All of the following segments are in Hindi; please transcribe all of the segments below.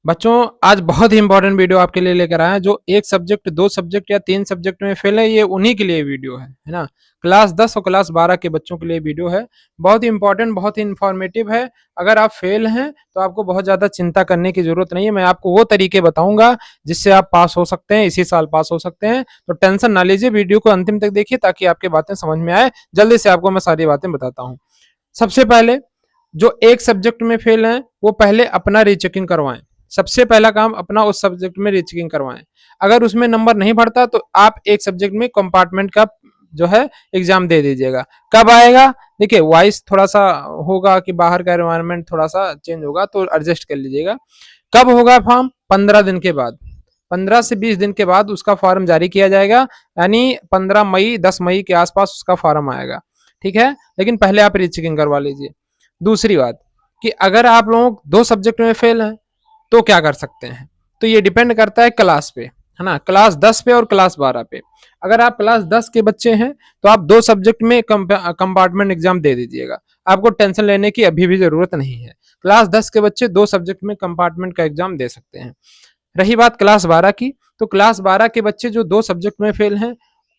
बच्चों आज बहुत ही इंपॉर्टेंट वीडियो आपके लिए लेकर आए हैं। जो एक सब्जेक्ट, दो सब्जेक्ट या तीन सब्जेक्ट में फेल है, ये उन्हीं के लिए वीडियो है ना। क्लास 10 और क्लास 12 के बच्चों के लिए वीडियो है। बहुत ही इंपॉर्टेंट, बहुत ही इंफॉर्मेटिव है। अगर आप फेल हैं तो आपको बहुत ज्यादा चिंता करने की जरूरत नहीं है। मैं आपको वो तरीके बताऊंगा जिससे आप पास हो सकते हैं, इसी साल पास हो सकते हैं। तो टेंशन ना लीजिए, वीडियो को अंतिम तक देखिए ताकि आपकी बातें समझ में आए। जल्दी से आपको मैं सारी बातें बताता हूँ। सबसे पहले, जो एक सब्जेक्ट में फेल हैं वो पहले अपना रीचेकिंग करवाएं। सबसे पहला काम अपना उस सब्जेक्ट में रीचेकिंग करवाएं। अगर उसमें नंबर नहीं बढ़ता तो आप एक सब्जेक्ट में कंपार्टमेंट का जो है एग्जाम दे दीजिएगा। कब आएगा? देखिए, वॉइस थोड़ा सा होगा कि बाहर का एनवायरनमेंट थोड़ा सा चेंज होगा, तो एडजस्ट कर लीजिएगा। कब होगा फॉर्म? 15 दिन के बाद। 15 से 20 दिन के बाद उसका फॉर्म जारी किया जाएगा, यानी 15 मई 10 मई के आसपास उसका फॉर्म आएगा। ठीक है, लेकिन पहले आप रीचेकिंग करवा लीजिए। दूसरी बात कि अगर आप लोग दो सब्जेक्ट में फेल हैं तो क्या कर सकते हैं? तो ये डिपेंड करता है क्लास पे, है ना, क्लास 10 पे और क्लास 12 पे। अगर आप क्लास 10 के बच्चे हैं तो आप दो सब्जेक्ट में कंपार्टमेंट एग्जाम दे दीजिएगा। आपको टेंशन लेने की अभी भी जरूरत नहीं है। क्लास 10 के बच्चे दो सब्जेक्ट में कंपार्टमेंट का एग्जाम दे सकते हैं। रही बात क्लास 12 की, तो क्लास 12 के बच्चे जो दो सब्जेक्ट में फेल हैं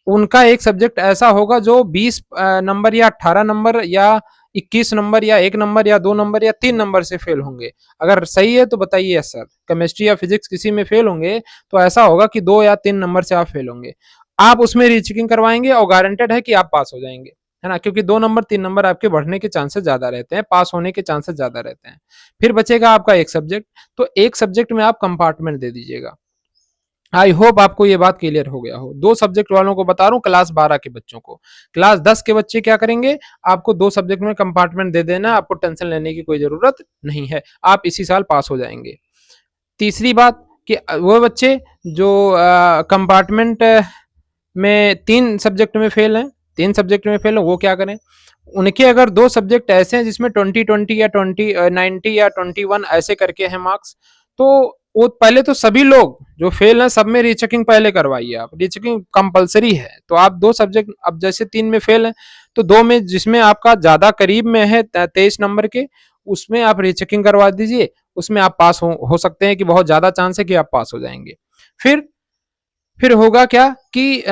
उनका एक सब्जेक्ट ऐसा होगा जो 20 नंबर या 18 नंबर या 21 नंबर या 1 नंबर या 2 नंबर या 3 नंबर से फेल होंगे। अगर सही है तो बताइए यस सर। केमिस्ट्री या फिजिक्स किसी में फेल होंगे तो ऐसा होगा कि 2 या 3 नंबर से आप फेल होंगे। आप उसमें रीचेकिंग करवाएंगे और गारंटेड है कि आप पास हो जाएंगे, है ना, क्योंकि 2 नंबर 3 नंबर आपके बढ़ने के चांसेस ज्यादा रहते हैं, पास होने के चांसेस ज्यादा रहते हैं। फिर बचेगा आपका एक सब्जेक्ट, तो एक सब्जेक्ट में आप कंपार्टमेंट दे दीजिएगा। आई होप आपको ये बात क्लियर हो गया हो। दो सब्जेक्ट वालों को बता रहा हूँ, क्लास 12 के बच्चों को। क्लास 10 के बच्चे क्या करेंगे? आपको दो सब्जेक्ट में कंपार्टमेंट दे देना, आपको टेंशन लेने की कोई जरूरत नहीं है, आप इसी साल पास हो जाएंगे। तीसरी बात कि वो बच्चे जो कंपार्टमेंट में तीन सब्जेक्ट में फेल हैं, तीन सब्जेक्ट में फेल हैं, वो क्या करें? उनके अगर दो सब्जेक्ट ऐसे हैं जिसमें 20 20 या 20 90 या 21 ऐसे करके हैं मार्क्स, तो वो पहले तो सभी लोग जो फेल हैं सब में रीचेकिंग पहले करवाइए। आप रीचेकिंग कंपलसरी है। तो आप दो सब्जेक्ट, अब जैसे तीन में फेल हैं तो दो में जिसमें आपका ज्यादा करीब में है 23 नंबर के, उसमें आप रीचेकिंग करवा दीजिए। उसमें आप पास हो सकते हैं कि बहुत ज्यादा चांस है कि आप पास हो जाएंगे। फिर फिर होगा क्या कि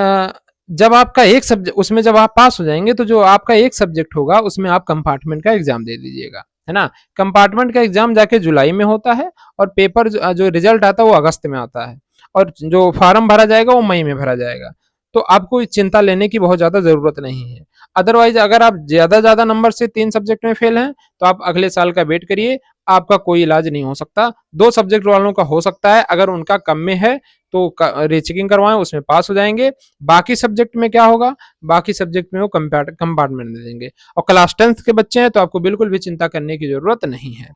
जब आपका एक सब्जेक्ट, उसमें जब आप पास हो जाएंगे तो जो आपका एक सब्जेक्ट होगा उसमें आप कंपार्टमेंट का एग्जाम दे दीजिएगा, है ना। कंपार्टमेंट का एग्जाम जाके जुलाई में होता है और पेपर जो रिजल्ट आता है वो अगस्त में आता है, और जो फॉर्म भरा जाएगा वो मई में भरा जाएगा। तो आपको चिंता लेने की बहुत ज्यादा जरूरत नहीं है। अदरवाइज अगर आप ज्यादा नंबर से तीन सब्जेक्ट में फेल हैं तो आप अगले साल का वेट करिए, आपका कोई इलाज नहीं हो सकता। दो सब्जेक्ट वालों का हो सकता है, अगर उनका कम में है तो रीचेकिंग करवाएं, उसमें पास हो जाएंगे। बाकी सब्जेक्ट में क्या होगा? बाकी सब्जेक्ट में वो कंपार्टमेंट दे देंगे। और क्लास 10 के बच्चे हैं तो आपको बिल्कुल भी चिंता करने की जरूरत नहीं है।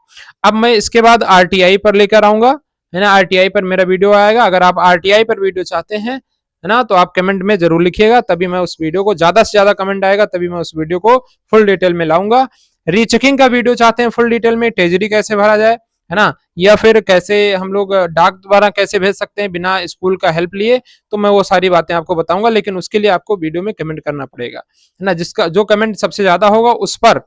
अब मैं इसके बाद आरटीआई पर लेकर आऊंगा, है ना। आरटीआई पर मेरा वीडियो आएगा। अगर आप आरटीआई पर वीडियो चाहते हैं, है ना, तो आप कमेंट में जरूर लिखिएगा, तभी मैं उस वीडियो को, ज्यादा से ज्यादा कमेंट आएगा तभी मैं उस वीडियो को फुल डिटेल में लाऊंगा। रीचेकिंग का वीडियो चाहते हैं फुल डिटेल में, टेजरी कैसे भरा जाए, है ना, या फिर कैसे हम लोग डाक द्वारा कैसे भेज सकते हैं बिना स्कूल का हेल्प लिए, तो मैं वो सारी बातें आपको बताऊंगा। लेकिन उसके लिए आपको वीडियो में कमेंट करना पड़ेगा, है ना। जिसका जो कमेंट सबसे ज्यादा होगा उस पर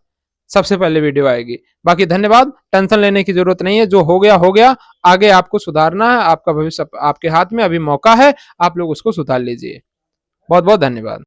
सबसे पहले वीडियो आएगी। बाकी धन्यवाद, टेंशन लेने की जरूरत नहीं है। जो हो गया हो गया, आगे आपको सुधारना है। आपका भविष्य आपके हाथ में, अभी मौका है, आप लोग उसको सुधार लीजिए। बहुत बहुत धन्यवाद।